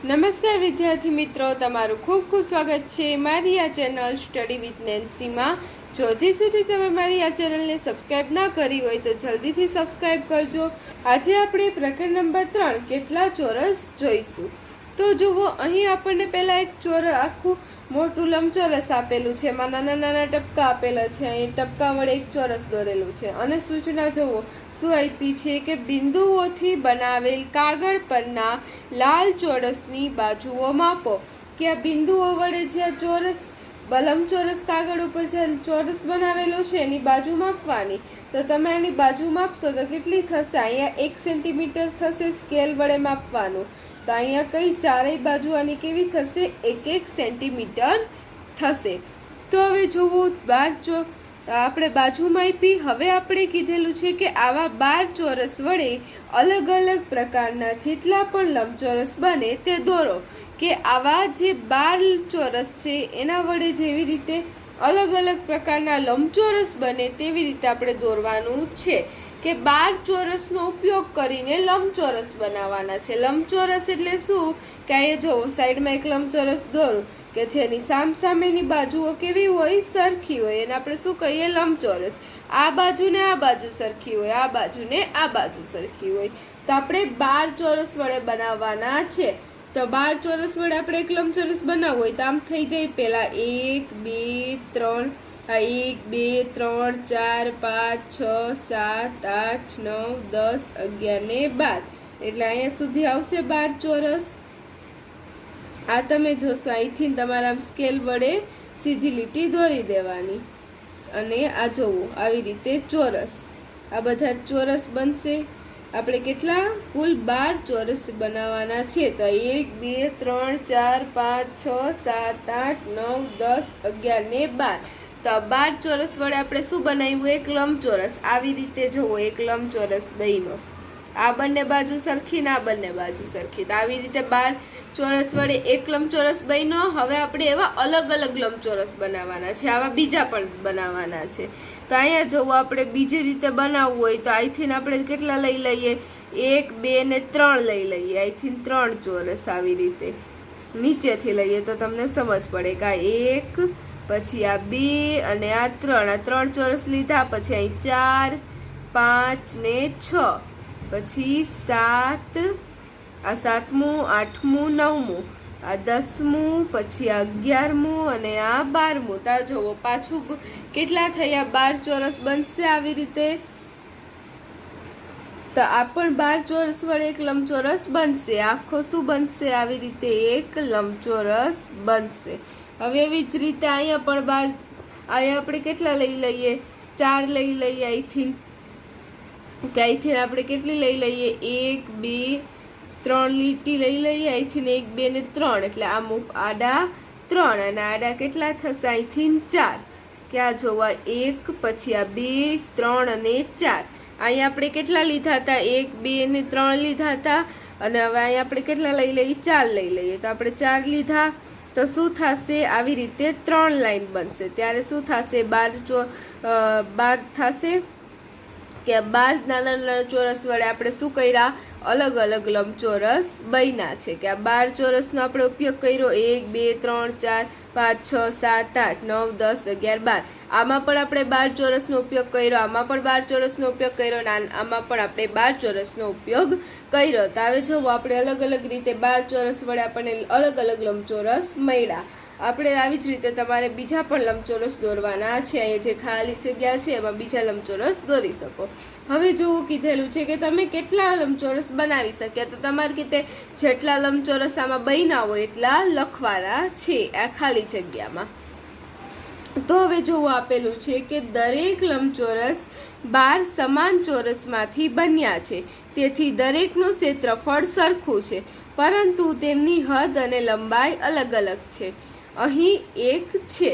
નમસ્કાર વિદ્યાર્થી મિત્રો, તમારું ખૂબ ખૂબ સ્વાગત છે મારી આ ચેનલ સ્ટડી વિથ નેન્સીમાં. જો હજી સુધી તમે મારી આ ચેનલને સબસ્ક્રાઇબ ના કરી હોય તો જલ્દીથી સબસ્ક્રાઇબ કરજો. આજે આપણે પ્રકરણ નંબર 3 કેટલા ચોરસ જોઈશું. તો જુઓ, અહીં આપણને પહેલાં એક આખું મોટું લંબચોરસ આપેલું છે, એમાં નાના નાના ટપકા આપેલા છે. અહીં ટપકા વડે એક ચોરસ દોરેલું છે અને સૂચના જુઓ શું આપી છે કે બિંદુઓથી બનાવેલ કાગળ પરના લાલ ચોરસની બાજુઓ માપો. કે આ બિંદુઓ વડે જે ચોરસ લંબચોરસ કાગળ ઉપર જે ચોરસ બનાવેલો છે એની બાજુ માપવાની. તો તમે આની બાજુ માપશો તો કેટલી થશે? અહીંયા 1 સેન્ટીમીટર થશે સ્કેલ વડે માપવાનું. તો અહીંયા કઈ ચારેય બાજુ આની કેવી થશે? 1 સેન્ટીમીટર થશે. તો હવે જુઓ, આપણે બાજુમાં આપી. હવે આપણે કીધેલું છે કે આવા 12 ચોરસ વડે અલગ અલગ પ્રકારના જેટલા પણ લંબચોરસ બને તે દોરો. કે આવા જે 12 ચોરસ છે એના વડે જેવી રીતે અલગ અલગ પ્રકારના લંબચોરસ બને તેવી રીતે આપણે દોરવાનું છે. કે 12 ચોરસનો ઉપયોગ કરીને લંબચોરસ બનાવવાના છે. લંબચોરસ એટલે શું કે અહીંયા જો સાઈડમાં એક લંબચોરસ દોરું કે જેની સામસામેની બાજુઓ કેવી હોય? સરખી હોય. એને આપણે શું કહીએ? લંબચોરસ. આ બાજુ ને આ બાજુ સરખી હોય, આ બાજુ ને આ બાજુ સરખી હોય. તો આપણે 12 ચોરસ વડે બનાવવાના છે. તો 12 ચોરસ વડે આપણે એક લંબચોરસ બનાવવું હોય તો આમ થઈ જાય. પહેલા 1 2 3 1 2 3 4 5 6 7 8 9 10 11 ને 12. એટલે અહીંયા સુધી આવશે 12 ચોરસ. આ તમે જોશો, અહીંથી તમારા સ્કેલ વડે સીધી લીટી દોરી દેવાની. અને આ જોવો, આવી રીતે ચોરસ, આ બધા ચોરસ બનશે. આપણે કેટલા? કુલ 12 ચોરસ બનાવવાના છે. તો 1 2 3 4 5 6 7 8 9 10 11 ને 12. તો 12 ચોરસ વડે આપણે શું બનાવ્યું? એક લંબચોરસ. આવી રીતે જોવો, એક લંબચોરસ બન્યો. આ બંને બાજુ સરખી ને આ બંને બાજુ સરખી. તો આવી રીતે 12 ચોરસ વડે એક લંબચોરસ બન્યો. હવે આપણે એવા અલગ અલગ લંબચોરસ બનાવવાના છે. આવા બીજા પણ બનાવવાના છે. તો અહીંયા જોવો, આપણે બીજી રીતે બનાવવું હોય તો અહીંથી આપણે કેટલા લઈ લઈએ? 1 2 ને 3 લઈ લઈએ. અહીંથી 3 ચોરસ આવી રીતે નીચેથી લઈએ તો તમને સમજ પડે કે આ 1, પછી આ 2 અને આ 3. આ 3 ચોરસ લીધા. પછી અહીં 4 5 ને 6, પછી 7, આ 7મું, 8મું, 9મું, આ 10મું, પછી આ 11મું અને આ 12મું. તા જોવો, પાછું કેટલા થયા? 12 ચોરસ બનશે આવી રીતે. તો આ પણ 12 ચોરસ વડે એક લંબચોરસ બનશે. આખો શું બનશે? આવી રીતે એક લંબચોરસ બનશે. હવે એવી જ રીતે અહીંયા પણ 12, અહીંયા આપણે કેટલા લઈ લઈએ? 4 લઈ લઈએ. અહીંથી આપણે કેટલી લઈ લઈએ? 1 2 3 લીટી લઈ લઈએ. અહીંથી 1 2 ને 3, એટલે આડા 3 અને આડા કેટલા થશે? અહીંથી 4. ક્યાં જોવા? 1, પછી આ 2 3 અને 4. અહીંયા આપણે કેટલા લીધા હતા? 1 2 ને 3 લીધા હતા. અને હવે અહીંયા આપણે કેટલા લઈ લઈએ? 4 લઈ લઈએ. તો આપણે 4 લીધા. તો શું થશે? આવી રીતે 3 લાઈન બનશે. ત્યારે શું થશે? 12 થશે. કે 12 નાના નાના ચોરસ વડે આપણે શું કર્યા? અલગ અલગ લંબચોરસ બન્યા છે. કે આ 12 ચોરસનો આપણે ઉપયોગ કર્યો. 1 2 3 4 5 6 7 8 9 10 11 12. આમાં પણ આપણે 12 ચોરસનો ઉપયોગ કર્યો. આમાં પણ 12 ચોરસનો ઉપયોગ કર્યો. આમાં પણ આપણે 12 ચોરસનો ઉપયોગ કર્યો. તો હવે જો આપણે અલગ અલગ રીતે 12 ચોરસ વડે આપણને અલગ અલગ લંબચોરસ મળ્યા. આપણે આવી જ રીતે તમારે બીજા પણ લંબચોરસ દોરવાના છે. અહીંયા જે ખાલી જગ્યા છે એમાં બીજા લંબચોરસ દોરી શકો. હવે જોવું કીધેલું છે કે તમે કેટલા લંબચોરસ બનાવી શક્યા. તો તમારે કીધે જેટલા લંબચોરસ આમાં બન્યા હોય એટલા લખવાના છે આ ખાલી જગ્યામાં. તો હવે જોવું આપેલું છે કે દરેક લંબચોરસ 12 સમાન ચોરસમાંથી બન્યા છે. તેથી દરેકનું ક્ષેત્રફળ સરખું છે, પરંતુ તેમની હદ અને લંબાઈ અલગ અલગ છે. અહીં એક છે.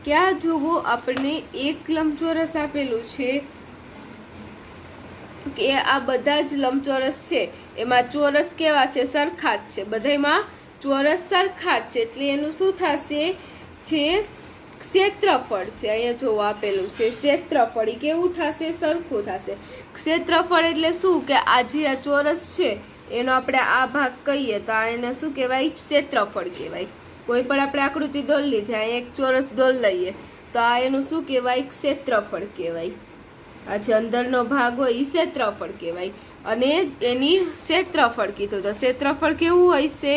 ક્યાં જોવો, આપણને એક લંબચોરસ આપેલું છે કે આ બધા જ લંબચોરસ છે એમાં ચોરસ કેવા છે? સરખા જ છે. બધામાં ચોરસ સરખા જ છે. એટલે એનું શું થશે? છે ક્ષેત્રફળ છે. અહીંયા જોવો આપેલું છે ક્ષેત્રફળ. એ કેવું થશે? સરખું થશે. ક્ષેત્રફળ એટલે શું? કે આ જે આ ચોરસ છે એનો આપણે આ ભાગ કહીએ તો આ એને શું કહેવાય? ક્ષેત્રફળ કહેવાય. કોઈ પણ આપણે આકૃતિ દોરી લીધી, અહીંયા એક ચોરસ દોર લઈએ તો આ એનું શું કહેવાય? ક્ષેત્રફળ કહેવાય. આ જે અંદરનો ભાગ હોય એ ક્ષેત્રફળ કહેવાય. અને એની ક્ષેત્રફળ કીધું તો ક્ષેત્રફળ કેવું હોય છે?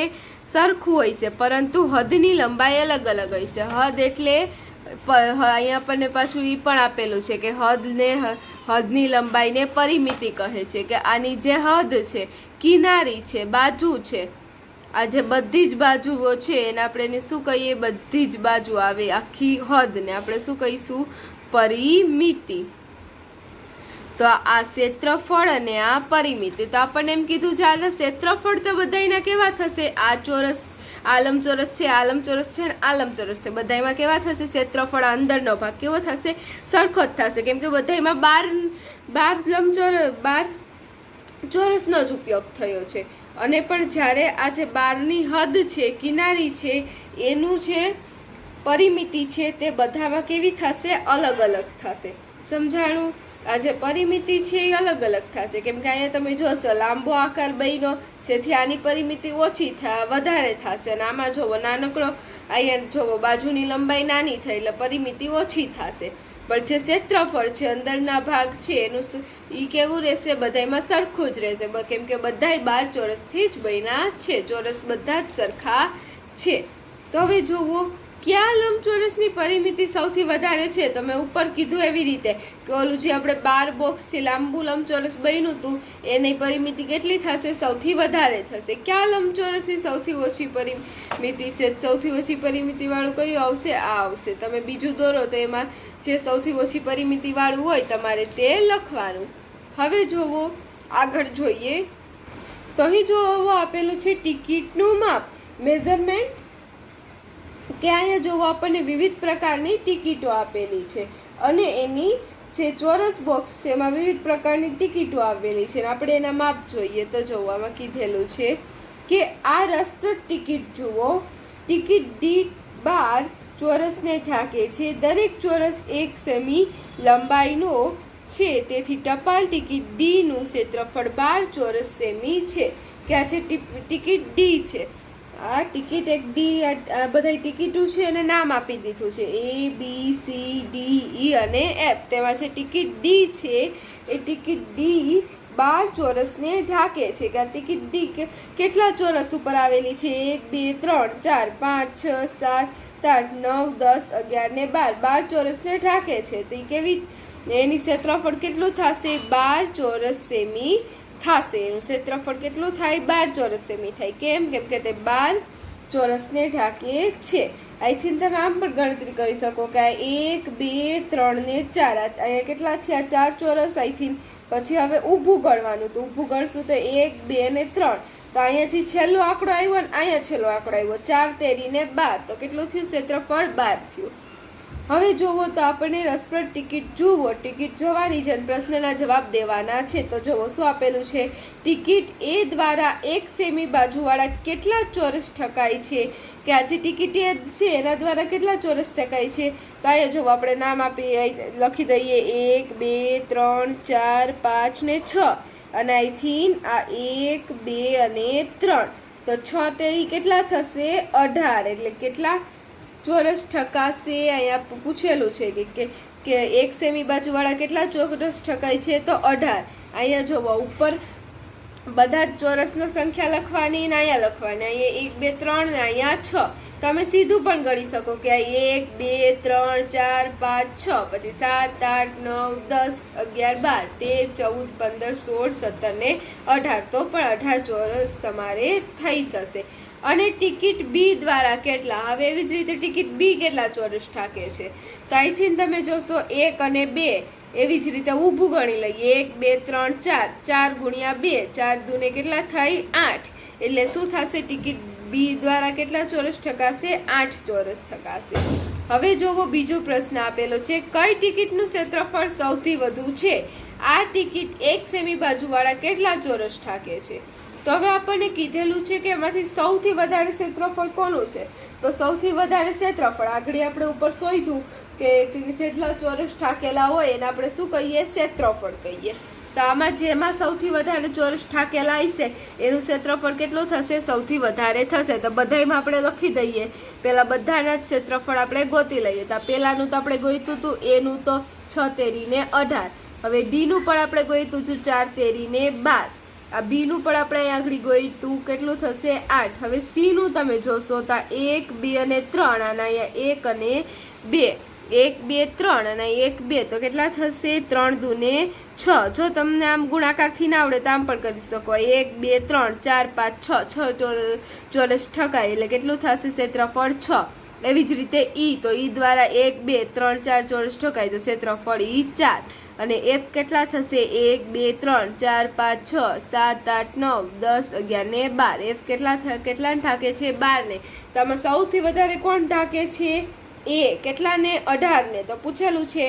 સરખું હોય છે, પરંતુ હદની લંબાઈ અલગ અલગ હોય છે. હદ એટલે અહીંયા આપણને પાછું એ પણ આપેલું છે કે હદની લંબાઈને પરિમિતિ કહે છે. કે આની જે હદ છે, કિનારી છે, બાજુ છે, આ જે બધી જ બાજુઓ છે એને આપણે શું કહીએ? બધી જ બાજુ આવે આખી હદને આપણે શું કહીશું? પરિમિતિ. તો આ ક્ષેત્રફળ અને આ પરિમિતિ. તો આપણને એમ કીધું છે આ ક્ષેત્રફળ તો બધાયના કેવા થશે? આ ચોરસ, આ લંબચોરસ છે, આ લંબચોરસ છે, આ લંબચોરસ છે, બધાયમાં કેવા થશે? ક્ષેત્રફળ અંદરનો ભાગ કેવો થશે? સરખો જ થશે. કેમ કે બધાયમાં 12 ચોરસનો જ ઉપયોગ થયો છે. અને પણ જ્યારે આ જે 12ની હદ છે, કિનારી છે, એનું જે પરિમિતિ છે તે બધામાં કેવી થશે? અલગ અલગ થશે. સમજાણું? આ જે પરિમિતિ છે એ અલગ અલગ થશે. કેમ કે અહીંયા તમે જોશો લાંબો આકાર બન્યો, જેથી આની પરિમિતિ ઓછી વધારે થશે. અને આમાં જોવો નાનકડો, અહીંયા જોવો બાજુની લંબાઈ નાની થઈ એટલે પરિમિતિ ઓછી થશે. પણ જે ક્ષેત્રફળ છે, અંદરના ભાગ છે, એનું એ કેવું રહેશે? બધાયમાં સરખું જ રહેશે. કેમ કે બધાય 12 ચોરસથી જ બન્યા છે. ચોરસ બધા જ સરખા છે. તો હવે જોવો ક્યાં લંબચોરસની પરિમિતિ સૌથી વધારે છે? તો મેં ઉપર કીધું એવી રીતે કે ઓલું જે આપણે 12 બોક્સથી લાંબુ લંબચોરસ બન્યું હતું એની પરિમિતિ કેટલી થશે? સૌથી વધારે થશે. ક્યાં લંબચોરસની સૌથી ઓછી પરિમિતિ છે? સૌથી ઓછી પરિમિતિ વાળું કયું આવશે? આ આવશે. તમે બીજું દોરો તો એમાં જે સૌથી ઓછી પરિમિતિ વાળું હોય તમારે તે લખવાનું. હવે જોવો આગળ જોઈએ તો અહીં જોવો આપેલું છે ટિકિટનું માપ, મેઝરમેન્ટ. કે અહીંયા જોવો આપણને વિવિધ પ્રકારની ટિકિટો આપેલી છે અને એની જે ચોરસ બોક્સ છે એમાં વિવિધ પ્રકારની ટિકિટો આપેલી છે. આપણે એના માપ જોઈએ તો જોવામાં કીધેલું છે કે આ રસપ્રદ ટિકિટ જુઓ. ટિકિટ દીઠ 12 ચોરસને ઢાંકે છે. દરેક ચોરસ 1 સેમી લંબાઈનો છે. તેથી ટપાલ ટિકિટ ડી નું ક્ષેત્રફળ 12 ચોરસ સેમી છે. કે આ છે ટિકિટ ડી છે. આ ટિકિટ એક ડી, આ બધી ટિકિટો છે એને નામ આપી દીધું છે A, B, C, D, E અને F. તેમાં છે ટિકિટ ડી છે એ ટિકિટ ડી 12 ચોરસને ઢાંકે છે. કે આ ટિકિટ ડી કેટલા ચોરસ ઉપર આવેલી છે? 1, 2, 3, 4, 5, 6, 7, 8, 9, 10, 11 ને 12 ચોરસને ઢાંકે છે. તો કેવી એની ક્ષેત્રફળ કેટલું થશે? 12 ચોરસ સેમી થશે. એનું ક્ષેત્રફળ કેટલું થાય? 12 ચોરસ સેમી થાય. કેમ? કેમ કે તે 12 ચોરસને ઢાંકે છે. અહીંથી તમે આમ પણ ગણતરી કરી શકો કે 1, 2, 3 ને 4, અહીંયા કેટલા થયા? 4 ચોરસ. અહીંથી પછી હવે ઊભું ગણવાનું. તો ઊભું ગણશું તો 1, 2 ને 3. તો અહીંયા જે છેલ્લો આંકડો આવ્યો ને અહીંયા છેલ્લો આંકડો આવ્યો 4, 13 ને 12. તો કેટલું થયું? ક્ષેત્રફળ 12 થયું. હવે જોવો તો આપણને રસપ્રદ ટિકિટ જુઓ. ટિકિટ જોવાની છે અને પ્રશ્નના જવાબ દેવાના છે. તો જોવો શું આપેલું છે? ટિકિટ એ દ્વારા 1 સેમી બાજુવાળા કેટલા ચોરસ ઠકાય છે? કે આ જે ટિકિટ એ છે એના દ્વારા કેટલા ચોરસ ઠકાય છે? તો અહીંયા જોવો આપણે નામ આપી લખી દઈએ 1, 2, 3, 4, 5 ને 6. અને અહીંથી આ 1, 2 અને 3. તો 6 તેરી કેટલા થશે? 18. એટલે કેટલા ચોરસ ઠકાશે? અહીંયા પૂછેલું છે કે 1 સેમી બાજુવાળા કેટલા ચોરસ ઠકાય છે? તો 18. અહીંયા જોવો ઉપર બધા જ ચોરસનો સંખ્યા લખવાની ને અહીંયા લખવાની. અહીંયા 1, 2, 3 ને અહીંયા 6. તમે સીધું પણ ગણી શકો કે 1, 2, 3, 4, 5, 6, પછી 7, 8, 9, 10, 11, 12, 13, 14, 15, 16, 17 ને 18. તો પણ 18 ચોરસ તમારે થઈ જશે. અને ટિકિટ બી દ્વારા કેટલા? હવે એવી જ રીતે ટિકિટ બી કેટલા ચોરસ ઠાકે છે? તો અહીંથી તમે જોશો 1 અને 2. એવી જ રીતે ઊભું ગણી લઈએ 1, 2, 3, 4. 4 ગુણ્યા 2, 4 દૂને કેટલા થાય? 8. એટલે શું થશે? ટિકિટ બી દ્વારા કેટલા ચોરસ ઠકાશે? 8 ચોરસ ઠકાશે. હવે જોવો બીજો પ્રશ્ન આપેલો છે. કઈ ટિકિટનું ક્ષેત્રફળ સૌથી વધુ છે? આ ટિકિટ 1 સેમી બાજુવાળા કેટલા ચોરસ ઠાકે છે? તો હવે આપણને કીધેલું છે કે એમાંથી સૌથી વધારે ક્ષેત્રફળ કોનું છે? તો સૌથી વધારે ક્ષેત્રફળ આગળ આપણે ઉપર શોધ્યું કે જેટલા ચોરસ ઠાકેલા હોય એને આપણે શું કહીએ? ક્ષેત્રફળ કહીએ. તો આમાં જેમાં સૌથી વધારે ચોરસ ઠાકેલા હશે એનું ક્ષેત્રફળ કેટલું થશે? સૌથી વધારે થશે. તો બધામાં આપણે લખી દઈએ, પહેલાં બધાના જ ક્ષેત્રફળ આપણે ગોતી લઈએ. તો પહેલાંનું તો આપણે ગોઈતું હતું, એનું તો 6 તેરીને 18. હવે ડીનું પણ આપણે ગોઈતું હતું 4 તેરીને 12. આ બીનું પણ આપણે આગળ ગોઈતું કેટલું થશે? 8. હવે સીનું તમે જોશો તો 1, 2 અને 3, અને અહીંયા 1 અને 2, 1, 2, 3 અને 1, 2, તો કેટલા થશે? 3 દૂને 6. જો તમને આમ ગુણાકારથી ના આવડે તો આમ પણ કરી શકો, 1, 2, 3, 4, 5, 6 ચોરસ ઠકાય એટલે કેટલું થશે? ક્ષેત્રફળ 6. એવી જ રીતે ઈ, તો ઈ દ્વારા 1, 2, 3, 4 ચોરસ ઠકાય તો ક્ષેત્રફળ ઈ 4. અને એફ કેટલા થશે? 1, 2, 3, 4, 5, 6, 7, 8, 9, 10, 11 ને 12. એફ કેટલા ઢાકે છે? 12 ને. તો આમાં સૌથી વધારે કોણ ઢાકે છે? એ. કેટલા ને? 18 ને. તો પૂછેલું છે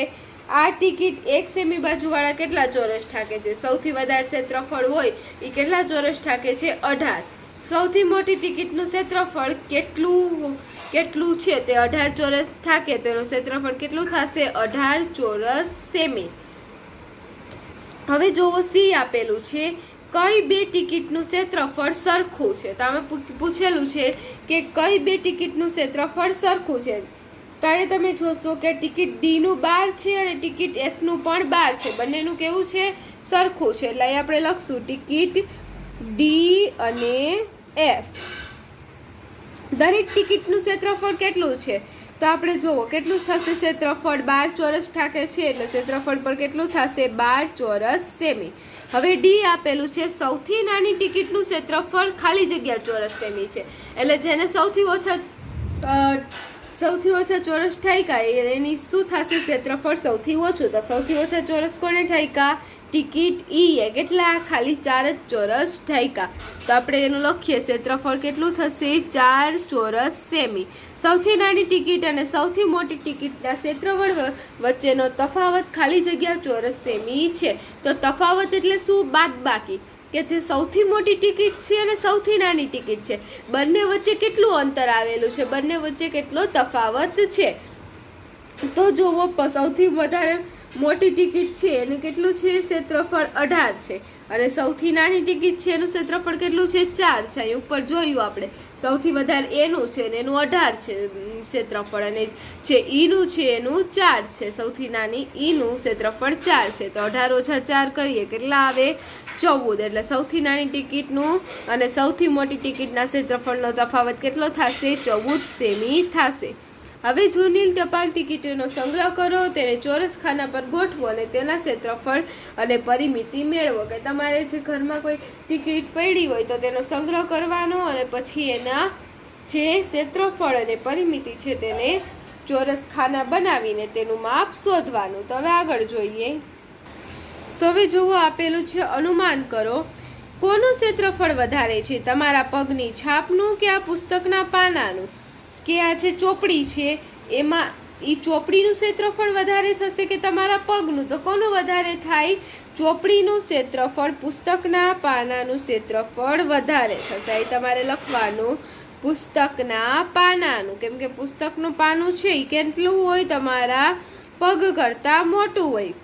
આ ટિકિટ 1 સેમી બાજુવાળા કેટલા ચોરસ ઠાકે છે? સૌથી વધારે ક્ષેત્રફળ હોય એ કેટલા ચોરસ ઠાકે છે? 18. સૌથી મોટી ટિકિટનું ક્ષેત્રફળ કેટલું છે? તે 18 ચોરસ ઠાકે તો એનું ક્ષેત્રફળ કેટલું થશે? 18 ચોરસ સેમી. હવે જોવો સી આપેલું છે, કઈ બે ટિકિટનું ક્ષેત્રફળ સરખું છે? તો આમાં પૂછેલું છે કે કઈ બે ટિકિટનું ક્ષેત્રફળ સરખું છે. તો એ તમે જોશો કે ટિકિટ ડીનું 12 છે અને ટિકિટ એફનું પણ 12 છે. બંનેનું કેવું છે? સરખું છે. એટલે અહીં આપણે લખશું ટિકિટ ડી અને એફ. દરેક ટિકિટનું ક્ષેત્રફળ કેટલું છે? તો આપણે જોવો કેટલું થશે ક્ષેત્રફળ? 12 ચોરસ ઠાકે છે એટલે ક્ષેત્રફળ પર કેટલું થશે? 12 ચોરસ સેમી. હવે ડી આપેલું છે સૌથી નાની ટિકિટનું ક્ષેત્રફળ ખાલી જગ્યા ચોરસ સેમી છે. એટલે જેને સૌથી ઓછા ચોરસ ઠાક્યા એની શું થશે? ક્ષેત્રફળ સૌથી ઓછું. તો સૌથી ઓછા ચોરસ કોને ઠાક્યા? ટિકિટ ઈ એ. કેટલા? ખાલી 4 જ ચોરસ ઠાક્યા. તો આપણે એનું લખીએ, ક્ષેત્રફળ કેટલું થશે? 4 ચોરસ સેમી. સૌથી નાની ટિકિટ અને સૌથી મોટી ટિકિટના ક્ષેત્રફળ વચ્ચેનો તફાવત ખાલી જગ્યા ચોરસ સેમી છે. તો તફાવત એટલે શું? બાદબાકી. કે જે સૌથી મોટી ટિકિટ છે અને સૌથી નાની ટિકિટ છે, બંને વચ્ચે કેટલું અંતર આવેલું છે, બંને વચ્ચે કેટલો તફાવત છે. તો જોવો, સૌથી વધારે મોટી ટિકિટ છે એનું કેટલું છે? ક્ષેત્રફળ 18 છે. અને સૌથી નાની ટિકિટ છે એનું ક્ષેત્રફળ કેટલું છે? 4 છે. અહીં ઉપર જોયું આપણે, સૌથી વધારે એનું છે ને એનું 18 છે ક્ષેત્રફળ, અને જે ઈનું છે એનું 4 છે. સૌથી નાની ઈનું ક્ષેત્રફળ 4 છે. તો 18 ઓછા 4 કરીએ કેટલા આવે? 14. એટલે સૌથી નાની ટિકિટનું અને સૌથી મોટી ટિકિટના ક્ષેત્રફળનો તફાવત કેટલો થશે? 14 સેમી થશે. હવે જૂની ટપાલ ટિકિટોનો સંગ્રહ કરો, તેને ચોરસ ખાના પર ગોઠવો અને તેના ક્ષેત્રફળ અને પરિમિતિ મેળવો. કે તમારે જે ઘરમાં કોઈ ટિકિટ પડી હોય તો તેનો સંગ્રહ કરવાનો અને પછી એના જે ક્ષેત્રફળ અને પરિમિતિ છે તેને ચોરસ ખાના બનાવીને તેનું માપ શોધવાનું. તો હવે આગળ જોઈએ. તો હવે જુઓ, આપેલું છે અનુમાન કરો, કોનું ક્ષેત્રફળ વધારે છે? તમારા પગની છાપનું કે આ પુસ્તકના પાનાનું? કે આ જે ચોપડી છે એમાં એ ચોપડીનું ક્ષેત્રફળ વધારે થશે કે તમારા પગનું? તો કોનું વધારે થાય? ચોપડીનું ક્ષેત્રફળ પુસ્તકના પાનાનું ક્ષેત્રફળ વધારે થશે. અહીં તમારે લખવાનું પુસ્તકના પાનાનું, કેમ કે પુસ્તકનું પાનું છે એ કેટલું હોય? તમારા પગ કરતાં મોટું હોય.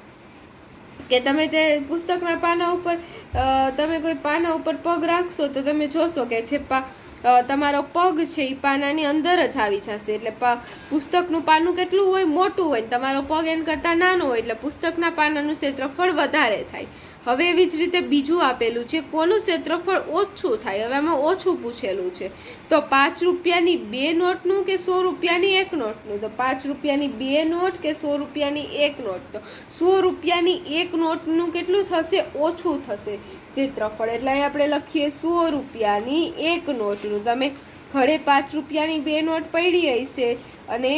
કે તમે તે પુસ્તકના પાના ઉપર તમે કોઈ પાના ઉપર પગ રાખશો તો તમે જોશો કે છે તમારો પગ છે એ પાનાની અંદર જ આવી જશે. એટલે પુસ્તકનું પાનું કેટલું હોય? મોટું હોય. તમારો પગ એના કરતાં નાનો હોય એટલે પુસ્તકના પાનાનું ક્ષેત્રફળ વધારે થાય. હવે એવી જ રીતે બીજું આપેલું છે, કોનું ક્ષેત્રફળ ઓછું થાય? હવે આમાં ઓછું પૂછેલું છે. તો 5 રૂપિયાની 2 નોટનું કે 100 રૂપિયાની 1 નોટનું? તો 5 રૂપિયાની 2 નોટ કે 100 રૂપિયાની 1 નોટ? તો 100 રૂપિયાની 1 નોટનું કેટલું થશે? ઓછું થશે ક્ષેત્રફળ. એટલે અહીં આપણે લખીએ 100 રૂપિયાની 1 નોટનું. તમે ઘરે 5 રૂપિયાની 2 નોટ પડી હશે અને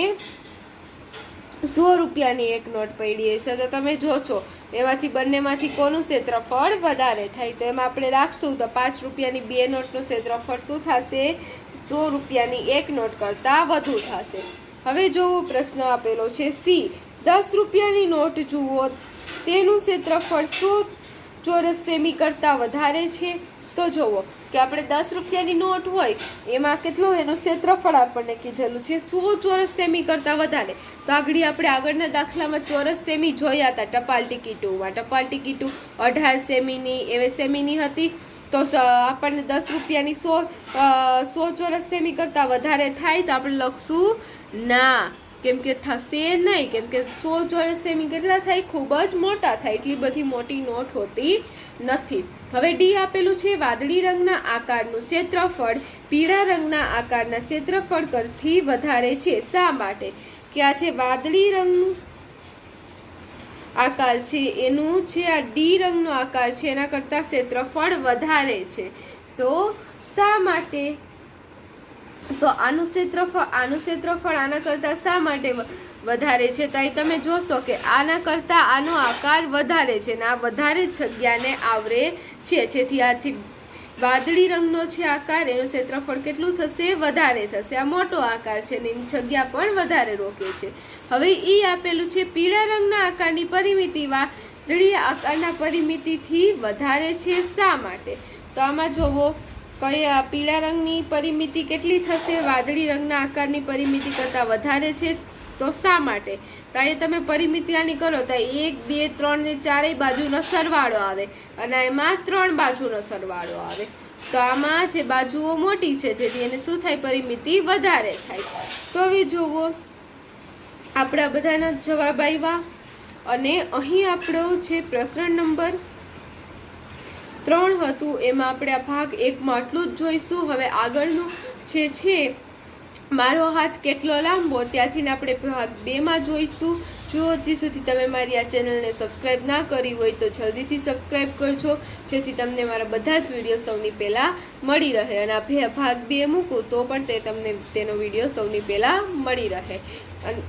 100 રૂપિયાની 1 નોટ પડી હશે તો તમે જોશો એમાંથી બંનેમાંથી કોનું ક્ષેત્રફળ વધારે થાય? તો એમાં આપણે રાખશું તો 5 રૂપિયાની 2 નોટનું ક્ષેત્રફળ શું થશે? 100 રૂપિયાની 1 નોટ કરતાં વધુ થશે. હવે જોવો, પ્રશ્ન આપેલો છે સી. 10 રૂપિયાની નોટ જુઓ, તેનું ક્ષેત્રફળ 100 ચોરસ સેમી કરતાં વધારે છે. તો જુઓ કે આપણે 10 રૂપિયાની નોટ હોય એમાં કેટલું એનું ક્ષેત્રફળ આપણને કીધેલું છે 100 ચોરસ સેમી કરતાં વધારે. તો આપણે આગળના દાખલામાં ચોરસ સેમી જોયા હતા ટપાલ ટિકિટોમાં. ટપાલ ટિકિટો 18 સેમીની એવે સેમીની હતી. તો આપણને 10 રૂપિયાની 100 ચોરસ સેમી કરતાં વધારે થાય તો આપણે લખશું ના, કેમ કે થશે નહીં, કેમ કે 100 ચોરસ સેમી કેટલા થાય? ખૂબ જ મોટા થાય. એટલી બધી મોટી નોટ હોતી નથી. હવે ડી આપેલું છે વાદળી રંગના આકારનું ક્ષેત્રફળ પીળા રંગના આકારના ક્ષેત્રફળ કરતી વધારે છે. શા માટે? કે આ છે વાદળી રંગનું આકાર છે એનું છે આ ડી રંગનો આકાર છે એના કરતાં ક્ષેત્રફળ વધારે છે. તો શા માટે? તો આનું ક્ષેત્રફળ આના કરતાં શા માટે વધારે છે? તો અહીં તમે જોશો કે આના કરતાં આનો આકાર વધારે છે ને આ વધારે જગ્યાને આવરે છે. જેથી આ જે વાદળી રંગનો છે આકાર એનું ક્ષેત્રફળ કેટલું થશે? વધારે થશે. આ મોટો આકાર છે ને એની જગ્યા પણ વધારે રોકે છે. હવે ઈ આપેલું છે પીળા રંગના આકારની પરિમિતિ વાદળી આકારના પરિમિતિથી વધારે છે. શા માટે? તો આમાં જોવો કઈ પીળા રંગની પરિમિતિ કેટલી થશે? વાદળી રંગના આકારની પરિમિતિ કરતાં વધારે છે. તો શા માટે? તો અહીંયા તમે પરિમિતિ આની કરો તો 1 2 3 ને 4 બાજુનો સરવાળો આવે અને એમાં 3 બાજુનો સરવાળો આવે. તો આમાં જે બાજુઓ મોટી છે જેથી એને શું થાય? પરિમિતિ વધારે થાય. તો હવે જુઓ આપણા બધાના જવાબ આવ્યા અને અહીં આપણો છે પ્રકરણ નંબર 3 હતું એમાં આપણે આ ભાગ 1માં આટલું જ જોઈશું. હવે આગળનું જે છે મારો હાથ કેટલો લાંબો ત્યાંથી આપણે ભાગ 2માં જોઈશું. જો હજી સુધી તમે મારી આ ચેનલને સબસ્ક્રાઈબ ના કરી હોય તો જલ્દીથી સબસ્ક્રાઈબ કરજો જેથી તમને મારા બધા જ વિડીયો સૌની પહેલાં મળી રહે અને આ ભાગ 2 મૂકું તો પણ તમને તેનો વિડીયો સૌની પહેલાં મળી રહે. અને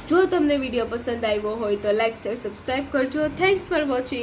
જો તમને વિડીયો પસંદ આવ્યો હોય તો લાઈક શેર સબસ્ક્રાઈબ કરજો. Thanks for watching.